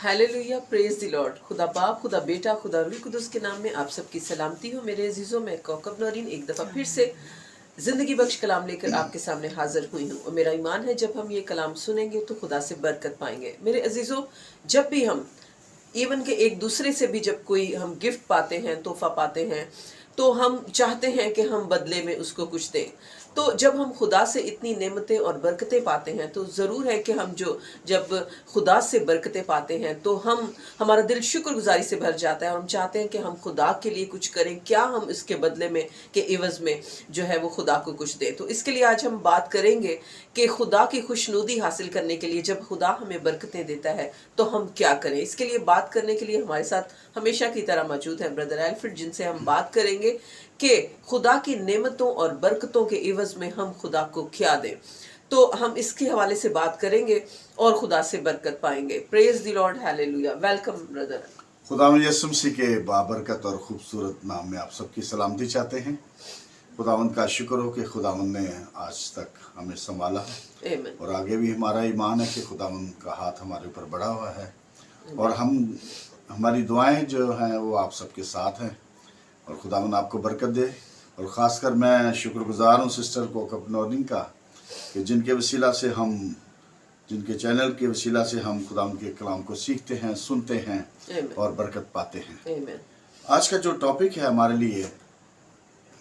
Hallelujah, praise the Lord. खुदा बाप, खुदा बेटा, खुदा रूह कुदुस के नाम में आप सबकी सलामती हो। मेरे अजीजों, मैं कौकब नौरीन एक दफ़ा फिर से ज़िंदगी बख्श कलाम लेकर आपके सामने हाजिर हुई हूँ और मेरा ईमान है जब हम ये कलाम सुनेंगे तो खुदा से बरकत पाएंगे। मेरे अजीजों, जब भी हम इवन के एक दूसरे से भी जब कोई हम गिफ्ट पाते हैं, तोहफा पाते हैं, तो हम चाहते हैं कि हम बदले में उसको कुछ दें। तो जब हम खुदा से इतनी नेमतें और बरकतें पाते हैं तो ज़रूर है कि हम जब खुदा से बरकतें पाते हैं तो हमारा दिल शुक्रगुजारी से भर जाता है और हम चाहते हैं कि हम खुदा के लिए कुछ करें, क्या हम इसके बदले में के एवज़ में जो है वो खुदा को कुछ दें। तो इसके लिए आज हम बात करेंगे कि खुदा की खुशनुदी हासिल करने के लिए जब खुदा हमें बरकतें देता है तो हम क्या करें। इसके लिए बात करने के लिए हमारे साथ हमेशा की तरह मौजूद हैं ब्रदर एल्फ्रेड, जिनसे हम बात करेंगे कि खुदा की नेमतों और बरकतों के एवज़ में हम खुदा को क्या दें। तो हम इसके हवाले से बात करेंगे और खुदा से बरकत पाएंगे। Praise the Lord, hallelujah. Welcome brother. खुदावंद यीशु मसीह के बाबरकत और खूबसूरत नाम में आप सबकी सलामती चाहते हैं। खुदावंद का शुक्र हो कि खुदावंद ने आज तक हमें संभाला है और आगे भी हमारा ईमान है कि खुदावंद का हाथ हमारे ऊपर बढ़ा हुआ है और हमारी दुआएं जो हैं वो आप सबके साथ हैं और खुदावंद आपको बरकत दे। और ख़ासकर मैं शुक्रगुजार हूँ सिस्टर कौकब नौरीन का कि जिनके चैनल के वसीला से हम खुदावंद के कलाम को सीखते हैं, सुनते हैं और बरकत पाते हैं। आज का जो टॉपिक है हमारे लिए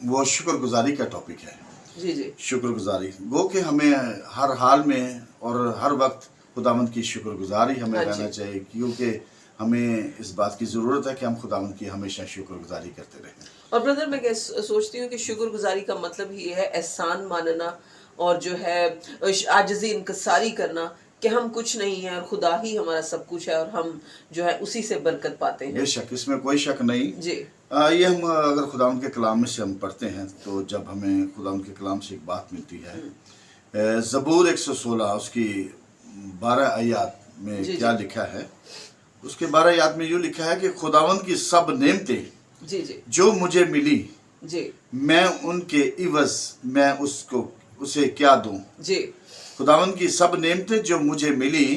वो शुक्रगुजारी का टॉपिक है। जी। शुक्रगुजारी गो कि हमें हर हाल में और हर वक्त खुदावंद की शुक्रगुजारी हमें रहना चाहिए, क्योंकि हमें इस बात की ज़रूरत है कि हम खुदावंद की हमेशा शुक्रगुजारी करते रहें। और ब्रदर, मैं सोचती हूँ कि शुक्रगुजारी का मतलब ही है एहसान मानना और जो है आजिज़ी इनकसारी करना कि हम कुछ नहीं है और खुदा ही हमारा सब कुछ है और हम जो है उसी से बरकत पाते हैं। बेशक, इसमें कोई शक नहीं जी। ये हम अगर खुदावंद के कलाम में से हम पढ़ते हैं तो जब हमें खुदावंद के कलाम से एक बात मिलती है, ज़बूर 116 उसकी 12 आयत में क्या लिखा है, उसके 12 आयत में यूँ लिखा है कि खुदावंद की सब नेमतें जो मुझे मिली मैं उनके इवज़ मैं उसे क्या दूं। खुदावंद की सब नेमतें जो मुझे मिली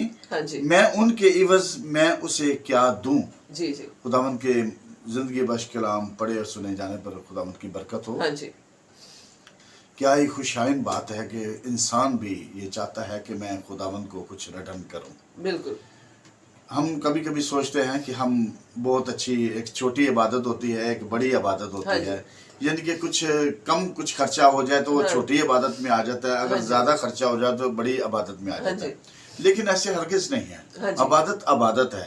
मैं उनके इवज़ मैं उसे क्या दूं। खुदावंद के जिंदगी बख्श कलाम पढ़े और सुने जाने पर खुदावंद की बरकत हो। क्या ही खुशाइन बात है कि इंसान भी ये चाहता है कि मैं खुदावंद को कुछ रिटर्न करूं। बिल्कुल। हम कभी कभी सोचते हैं कि हम बहुत अच्छी, एक छोटी इबादत होती है, एक बड़ी इबादत होती है, यानी कि कुछ खर्चा हो जाए तो वो छोटी इबादत में आ जाता है, अगर ज्यादा खर्चा हो जाए तो बड़ी इबादत में आ जाता है। लेकिन ऐसे हरगिज नहीं है। इबादत है,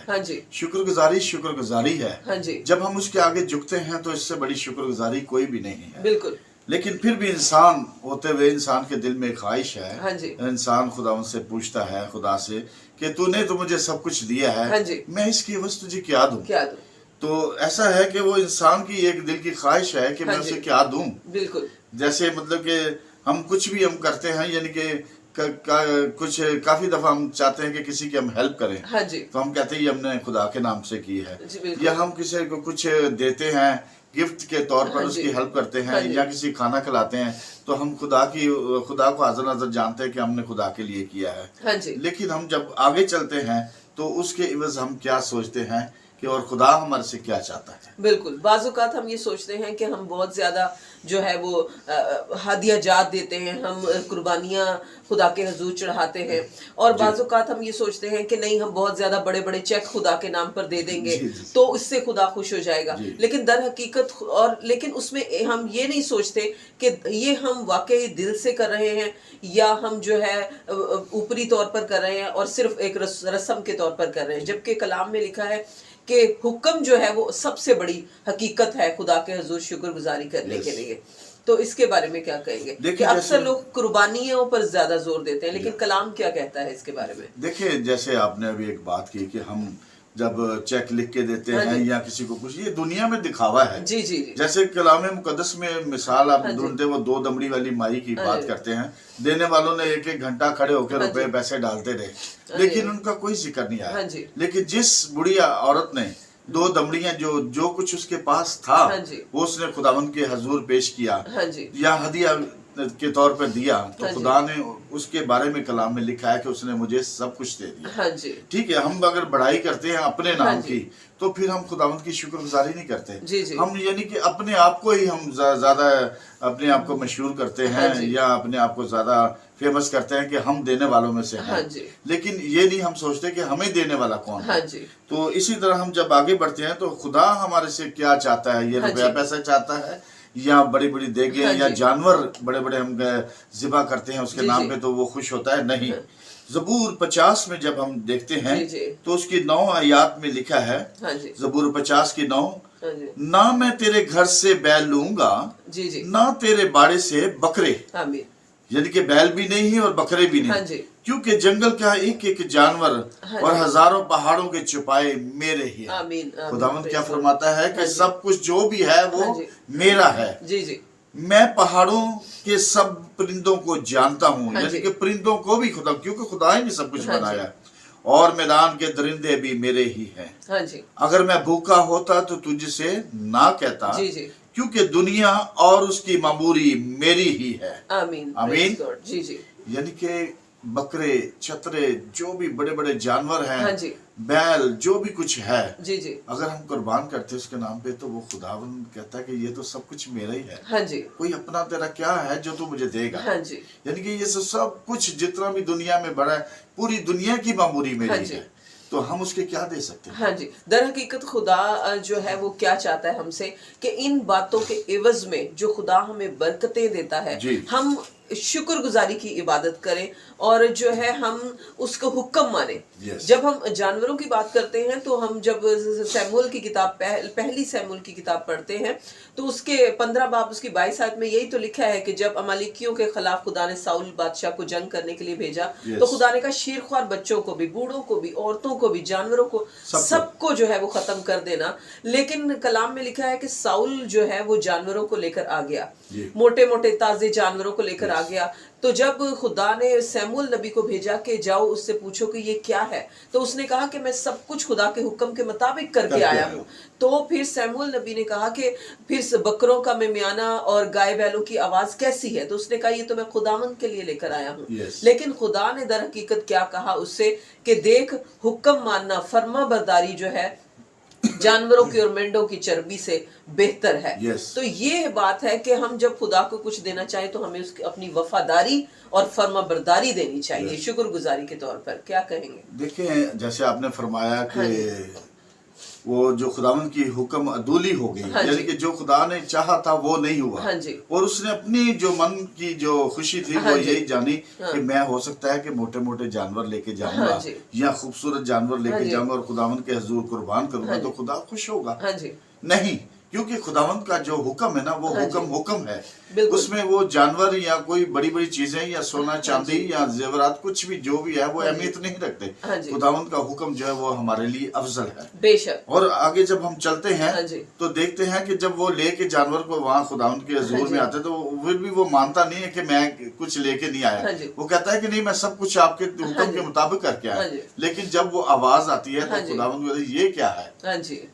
शुक्रगुजारी है। जब हम उसके आगे झुकते हैं तो इससे बड़ी शुक्रगुजारी कोई भी नहीं है। बिल्कुल। लेकिन फिर भी इंसान होते हुए इंसान के दिल में ख्वाहिश है, इंसान खुदावंद से पूछता है, खुदा से, कि तूने तो मुझे सब कुछ दिया है, मैं इसकी एवज़ तुझे क्या दूं। तो ऐसा है कि वो इंसान की एक दिल की ख्वाहिश है कि मैं उसे क्या दूं। बिल्कुल। जैसे मतलब कि हम कुछ भी हम करते हैं, यानी कि कुछ काफी दफा हम चाहते हैं कि किसी की हम हेल्प करें, तो हम कहते हैं ये हमने खुदा के नाम से की है, या हम किसी को कुछ देते हैं गिफ्ट के तौर पर, उसकी हेल्प करते हैं, या किसी खाना खिलाते हैं तो हम खुदा को हाज़िर नाज़िर जानते हैं कि हमने खुदा के लिए किया है। लेकिन हम जब आगे चलते हैं तो उसके इवज़ हम क्या सोचते हैं कि और खुदा हमारे से क्या चाहता है। बिल्कुल। बाज़-औक़ात हम ये सोचते हैं कि हम बहुत ज़्यादा जो है वो हदिया जात देते हैं, हम कुर्बानियाँ खुदा के हुज़ूर चढ़ाते हैं, और बाज़-औक़ात हम ये सोचते हैं कि नहीं, हम बहुत ज़्यादा बड़े बड़े चेक खुदा के नाम पर दे देंगे तो उससे खुदा खुश हो जाएगा। लेकिन दर हकीकत लेकिन उसमें हम ये नहीं सोचते कि ये हम वाकई दिल से कर रहे हैं या हम जो है ऊपरी तौर पर कर रहे हैं और सिर्फ एक रस्म के तौर पर कर रहे हैं। जबकि कलाम में लिखा है कि हुक्म जो है वो सबसे बड़ी हकीकत है खुदा के हुजूर शुक्रगुजारी करने के लिए। तो इसके बारे में क्या कहेंगे? कि अक्सर लोग कुर्बानियों पर ज्यादा जोर देते हैं, लेकिन कलाम क्या कहता है इसके बारे में? देखिए, जैसे आपने अभी एक बात की कि हम जब चेक लिख के देते हैं या किसी को कुछ, ये दुनिया में दिखावा है। जैसे कलाम मुकद्दस में मिसाल आप ढूंढते, वो 2 दमड़ी वाली माई की बात करते हैं, देने वालों ने 1-1 घंटा खड़े होकर रुपए पैसे डालते रहे, लेकिन उनका कोई जिक्र नहीं आया। लेकिन जिस बुढ़िया औरत ने 2 दमड़ियां जो कुछ उसके पास था वो उसने खुदावंद के हजूर पेश किया, या हदिया के तौर पर दिया तो हाँ जी। खुदा ने उसके बारे में कलाम में लिखा है कि उसने मुझे सब कुछ दे दिया। हाँ जी ठीक है, हम अगर बढ़ाई करते हैं अपने हाँ नाम जी। की तो फिर हम खुदावंद की शुक्रगुजारी नहीं करते। जी जी हम यानी कि अपने आप को ही हम ज्यादा अपने आप को मशहूर करते हाँ हैं जी। या अपने आप को ज्यादा फेमस करते हैं कि हम देने वालों में से हाँ हैं, जी लेकिन ये नहीं हम सोचते कि हमें देने वाला कौन हाँ है। जी तो इसी तरह हम जब आगे बढ़ते हैं तो खुदा हमारे से क्या चाहता है, ये हाँ रुपया जी। पैसा चाहता है या बड़ी बड़ी देगे हाँ या जी। जानवर बड़े बड़े हम ज़िबा करते हैं उसके जी, नाम जी। पे तो वो खुश होता है? नहीं। हाँ। ज़बूर 50 में जब हम देखते हैं जी, जी। तो उसकी 9 आयत में लिखा है, हाँ जी ज़बूर 50 की 9, हाँ जी ना मैं तेरे घर से बैल लूंगा जी जी ना तेरे बाड़े से बकरे, आमीन यानी कि बैल भी नहीं है और बकरे भी नहीं। हाँ जी क्योंकि जंगल का एक एक जानवर हाँ और जी। हजारों पहाड़ों के छुपाए मेरे ही हैं। आमीन खुदावंद क्या praise God। फरमाता है हाँ कि जी। सब कुछ जो भी है वो हाँ जी। मेरा है। जी जी मैं पहाड़ों के सब परिंदों को जानता हूँ, हाँ यानी जी। कि परिंदों को भी खुदा, क्योंकि खुदा ही ने सब कुछ हाँ जी। बनाया है, और मैदान के दरिंदे भी मेरे ही हैं। हाँ जी अगर मैं भूखा होता तो तुझसे ना कहता, जी जी क्योंकि दुनिया और उसकी मामूरी मेरी ही है। आमीन आमीन। praise God। जी जी यानी कि बकरे, छतरे, जो भी बड़े बड़े जानवर हैं, हाँ जी बैल, जो भी कुछ है, जी जी अगर हम कुर्बान करते हैं उसके नाम पे तो वो खुदावंद कहता है कि ये तो सब कुछ मेरा ही है। हाँ जी कोई अपना तेरा क्या है जो तू मुझे देगा? हाँ जी यानी कि ये सब कुछ जितना भी दुनिया में बड़ा है, पूरी दुनिया की मामूरी हाँ मेरी जी। है, तो हम उसके क्या दे सकते हैं? हाँ जी दर हकीकत खुदा जो है वो क्या चाहता है हमसे कि इन बातों के एवज में जो खुदा हमें बरकतें देता है जी। हम शुक्रगुजारी की इबादत करें और जो है हम उसका हुक्म माने। Yes. जब हम जानवरों की बात करते हैं तो हम जब सैमुअल की किताब पहली सैमुअल की किताब पढ़ते हैं तो उसके 15 बाब उसकी 22 आयत में यही तो लिखा है कि जब अमालिकियों के खिलाफ खुदा ने साउल बादशाह को जंग करने के लिए भेजा Yes. तो खुदा ने कहा शेरख्वार बच्चों को भी, बूढ़ों को भी, औरतों को भी, जानवरों को, सबको जो है वो खत्म कर देना। लेकिन कलाम में लिखा है कि साउल जो है वो जानवरों को लेकर आ गया, जी। मोटे मोटे ताजे जानवरों को लेकर आ गया। तो जब खुदा ने सैमुअल नबी को भेजा कि जाओ उससे पूछो कि ये क्या है, तो उसने कहा कि मैं सब कुछ खुदा के हुक्म के मुताबिक करके आया हूँ। तो फिर सैमुअल नबी ने कहा कि फिर बकरों का मिमियाना और गाय बैलों की आवाज कैसी है, तो उसने कहा ये तो मैं खुदावंद के लिए लेकर आया हूँ। Yes. लेकिन खुदा ने दर हकीकत क्या कहा उससे कि देख, हुक्म मानना, फर्मा बरदारी जो है जानवरों की और मेंढों की चर्बी से बेहतर है। Yes. तो ये बात है कि हम जब खुदा को कुछ देना चाहें तो हमें उसकी अपनी वफादारी और फर्मा बरदारी देनी चाहिए। Yes. शुक्रगुजारी के तौर पर क्या कहेंगे? देखिए, जैसे आपने फरमाया कि हाँ वो जो खुदावंद की हुक्म अदूली हो गई, हाँ यानी जी। कि जो खुदा ने चाहा था वो नहीं हुआ, हाँ जी। और उसने अपनी जो मन की जो खुशी थी हाँ वो जी। यही जानी हाँ। कि मैं हो सकता है कि मोटे मोटे जानवर लेके जाऊंगा हाँ जी। या खूबसूरत जानवर हाँ लेके जी। जाऊंगा और खुदावंद के हजूर कुर्बान करूंगा, हाँ तो जी। खुदा खुश होगा? हाँ जी नहीं, क्योंकि खुदावंद का जो हुक्म है ना वो हाँ जी। हुक्म है। बिल्कुल। उसमें वो जानवर या कोई बड़ी बड़ी चीजें या सोना हाँ चांदी जी। या जेवरात कुछ भी जो भी है वो हाँ जी। अहमियत नहीं रखते। हाँ जी। खुदावंद का हुक्म जो है वो हमारे लिए अफजल है। बेशक। और आगे जब हम चलते हैं हाँ जी। तो देखते हैं कि जब वो लेके जानवर को वहां खुदावंद के हाँ हजूर जी। में आते हैं तो फिर भी वो मानता नहीं है कि मैं कुछ लेके नहीं आया। हाँ जी। वो कहता है कि नहीं, मैं सब कुछ आपके हाँ हुक्म जी। के मुताबिक करके हाँ आया। जी। लेकिन जब वो आवाज आती है हाँ तो जी। खुदावंद कहता है ये क्या है? हाँ जी।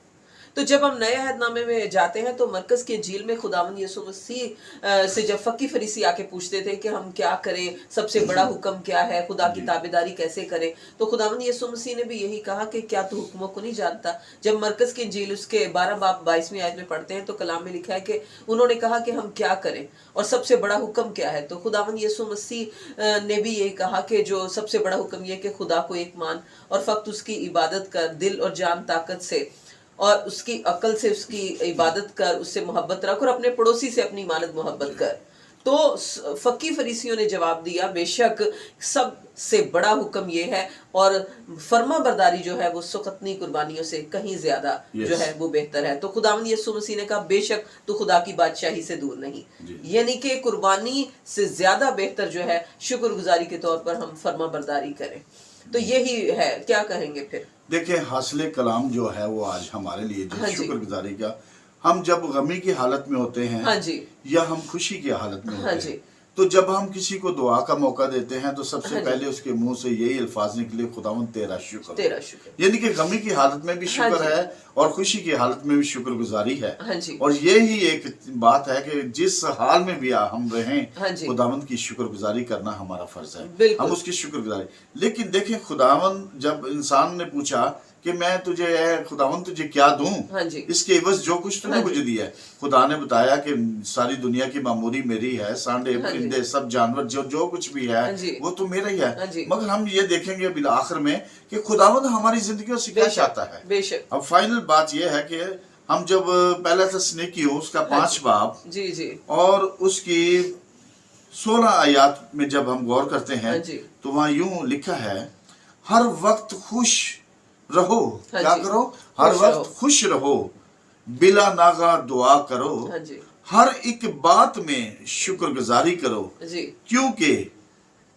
तो जब हम नए अहदनामे में जाते हैं तो मरकज की इंजील में खुदावंद यीशु मसीह से जब फकी फरीसी आके पूछते थे कि हम क्या करें, सबसे बड़ा हुक्म क्या है, खुदा की ताबेदारी कैसे करें, तो खुदावंद यीशु मसीह ने भी यही कहा कि क्या तू हुक्मों को नहीं जानता। जब मरकज की इंजील उसके 12 बाब 22वीं आयत में पढ़ते हैं तो कलाम में लिखा है कि उन्होंने कहा कि हम क्या करें और सबसे बड़ा हुक्म क्या है। तो खुदावंद यीशु मसीह ने भी यही कहा कि जो सबसे बड़ा हुक्म ये कि खुदा को एक मान और फक्त उसकी इबादत कर, दिल और जान ताकत से और उसकी अकल से उसकी इबादत कर, उससे मोहब्बत रख और अपने पड़ोसी से अपनी मानद मोहब्बत कर। तो फकी फरीसियों ने जवाब दिया, बेशक सबसे बड़ा हुक्म ये है और फर्मा बरदारी जो है वो सुकतनी कुर्बानियों से कहीं ज्यादा जो है वो बेहतर है। तो खुदावंद यीशु मसीह ने कहा बेशक तू खुदा की बादशाही से दूर नहीं, यानी कि कुर्बानी से ज्यादा बेहतर जो है शुक्रगुजारी के तौर पर हम फर्मा बरदारी करें। तो यही है, क्या कहेंगे फिर? देखिए, हासिल कलाम जो है वो आज हमारे लिए जो हाँ जी। शुक्रगुजारी का, हम जब गमी की हालत में होते हैं हाँ जी। या हम खुशी की हालत में हाँ होते जी। हैं تو جب ہم کسی کو دعا کا موقع دیتے ہیں تو سب سے پہلے اس کے منہ سے یہی الفاظ نکلے خداوند تیرا شکر، تیرا شکر، یعنی کہ غمی کی حالت میں بھی شکر ہے اور خوشی کی حالت میں بھی شکر گزاری ہے، اور یہی ایک بات ہے کہ جس حال میں بھی ہم رہیں خداوند کی شکر گزاری کرنا ہمارا فرض ہے، ہم اس کی شکر گزاری. لیکن دیکھیں خداوند جب انسان نے پوچھا کہ میں تجھے خداوند تجھے کیا دوں اس کے عوض جو کچھ تو نے مجھے دیا ہے، خدا نے بتایا کہ ساری دنیا کی معموری میری ہے، سانڈے پرندے سب جانور جو کچھ بھی ہے وہ تو میرا ہی ہے. مگر ہم یہ دیکھیں گے بالآخر میں کہ خداوند ہماری زندگیوں سے کیا چاہتا ہے. اب فائنل بات یہ ہے کہ ہم جب پہلا تسنیکیوں اس کا 5 باب اور اس کی 16 آیات میں جب ہم غور کرتے ہیں تو وہاں یوں لکھا ہے ہر وقت خوش رہو. کیا کرو؟ ہر وقت خوش رہو، بلا ناغہ دعا کرو، ہر ایک بات میں شکر گزاری کرو، کیونکہ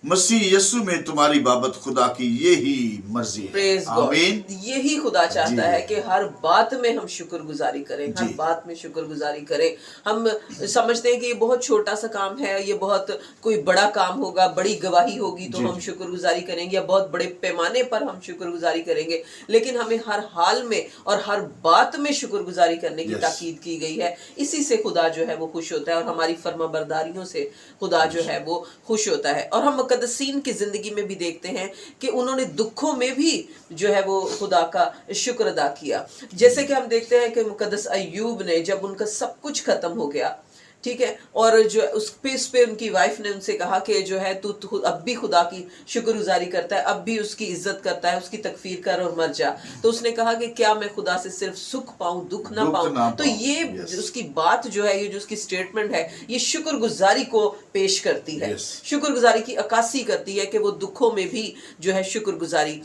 مسیح یسوع میں تمہاری بابت خدا کی یہی مرضی ہے. آمین. یہی خدا چاہتا ہے کہ ہر بات میں ہم شکر گزاری کریں، ہر بات میں شکر گزاری کریں. ہم سمجھتے ہیں کہ یہ بہت چھوٹا سا کام ہے، یہ بہت کوئی بڑا کام ہوگا، بڑی گواہی ہوگی تو ہم شکر گزاری کریں گے، یا بہت بڑے پیمانے پر ہم شکر گزاری کریں گے. لیکن ہمیں ہر حال میں اور ہر بات میں شکر گزاری کرنے کی تاکید کی گئی ہے. اسی سے خدا جو ہے وہ خوش ہوتا ہے، اور ہماری فرما برداریوں سے خدا جو ہے وہ خوش ہوتا ہے. اور ہم مقدسین کی زندگی میں بھی دیکھتے ہیں کہ انہوں نے دکھوں میں بھی جو ہے وہ خدا کا شکر ادا کیا. جیسے کہ ہم دیکھتے ہیں کہ مقدس ایوب نے جب ان کا سب کچھ ختم ہو گیا، ٹھیک ہے، اور جو اس پہ ان کی وائف نے ان سے کہا کہ جو ہے تو اب بھی خدا کی شکر گزاری کرتا ہے، اب بھی اس کی عزت کرتا ہے، اس کی تکفیر کر اور مر جا. تو اس نے کہا کہ کیا میں خدا سے صرف سکھ پاؤں دکھ نہ پاؤں. تو یہ اس کی بات جو ہے، یہ جو اس کی سٹیٹمنٹ ہے، یہ شکر گزاری کو پیش کرتی ہے، شکر گزاری کی عکاسی کرتی ہے کہ وہ دکھوں میں بھی جو ہے شکر گزاری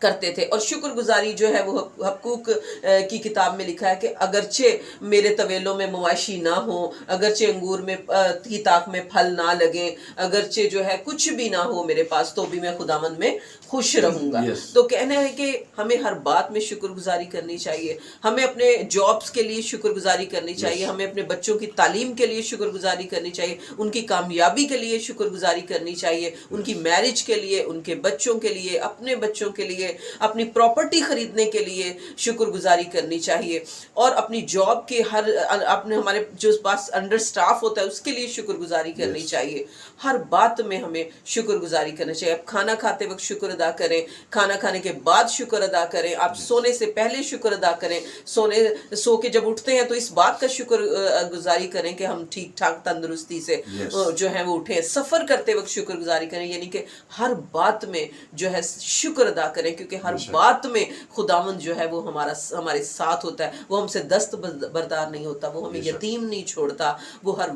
کرتے تھے. اور شکر گزاری جو ہے وہ حقوق کی کتاب میں لکھا ہے کہ اگرچہ میرے طویلوں میں مواشی نہ ہوں، اگرچہ انگور میں کی تاک میں پھل نہ لگیں، اگرچہ جو ہے کچھ بھی نہ ہو میرے پاس، تو بھی میں خداوند میں خوش رہوں گا. تو کہنا ہے کہ ہمیں ہر بات میں شکر گزاری کرنی چاہیے. ہمیں اپنے جابز کے لیے شکر گزاری کرنی چاہیے، ہمیں اپنے بچوں کی تعلیم کے لیے شکر گزاری کرنی چاہیے، ان کی کامیابی کے لیے شکر گزاری کرنی چاہیے، ان کی میرج کے لیے، ان کے بچوں کے لیے، اپنے بچوں کے لیے، اپنی پراپرٹی خریدنے کے لیے شکر گزاری کرنی چاہیے، اور اپنی جاب کے اپنے ہمارے جو پاس انڈر سٹاف ہوتا ہے اس کے لیے شکر گزاری کرنی چاہیے. ہر بات میں ہمیں شکر گزاری کرنا چاہیے. آپ کھانا کھاتے وقت شکر ادا کریں، کھانا کھانے کے بعد شکر ادا کریں، آپ سونے سے پہلے شکر ادا کریں، سو کے جب اٹھتے ہیں تو اس بات کا شکر گزاری کریں کہ ہم ٹھیک ٹھاک تندرستی سے جو ہے وہ اٹھیں. سفر کرتے وقت شکر گزاری کریں، یعنی کہ ہر بات میں جو ہے شکر ادا کریں، کیونکہ ہر بات میں خداوند جو ہے وہ ہمارے ساتھ ہوتا ہے. وہ ہم سے دست بردار نہیں ہوتا، وہ ہمیں یتیم نہیں چھوڑتا، وہ ہر